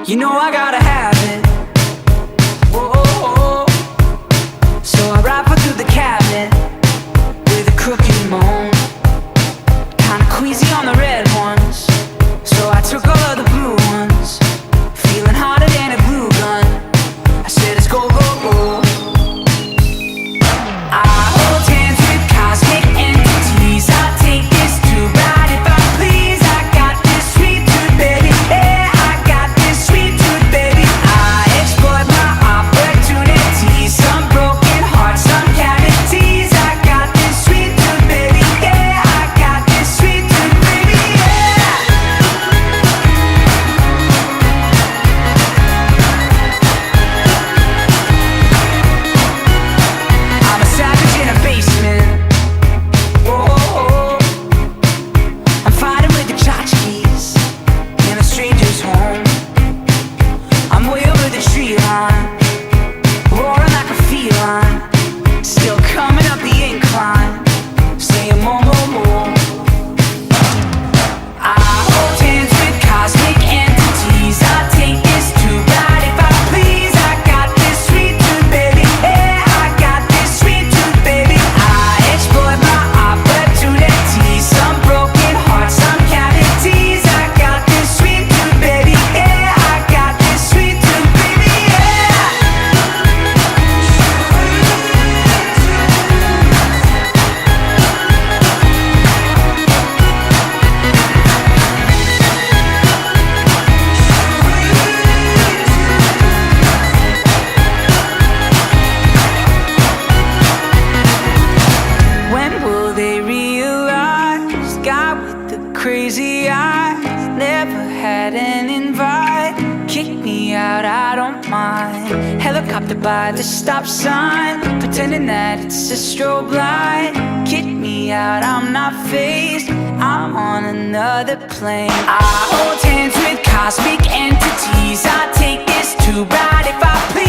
You know I gotta have it. Whoa, whoa, whoa. So I rifle through the cabinet with a crooked moan, kinda queasy on the red ones, so I took all of the blue ones, feeling hotter than a glue gun. I said let's go, go, go. I hold hands with cosmic entities. I take this to ride if I please. I got this sweet tooth, baby. Yeah, I got this sweet tooth, baby. I exploit my opportunities. Some broken hearts, some cavities. I got this sweet tooth, baby. Yeah, I got this sweet tooth, baby. Yeah. I'm a savage in a basement. Whoa, I'm fighting with the tchotchkes in a stranger's home. I'm way over the tree line, roaring like a feline, still coming up the incline, saying more, more, more. I hold hands with cosmic entities. I take this to ride if I please. I got this sweet tooth, baby. Yeah, I got this sweet tooth, baby. I exploit my opportunities. Some broken hearts, some cavities. I got this sweet tooth, baby. Yeah, I got this sweet tooth, baby. Yeah. When will they realize? Guy with the crazy eyes never had an invite. Kick me out, I don't mind. Helicopter by the stop sign, pretending that it's a strobe light. Kick me out, I'm not phased. I'm on another plane. I hold hands with cosmic entities. I take this to ride if I please.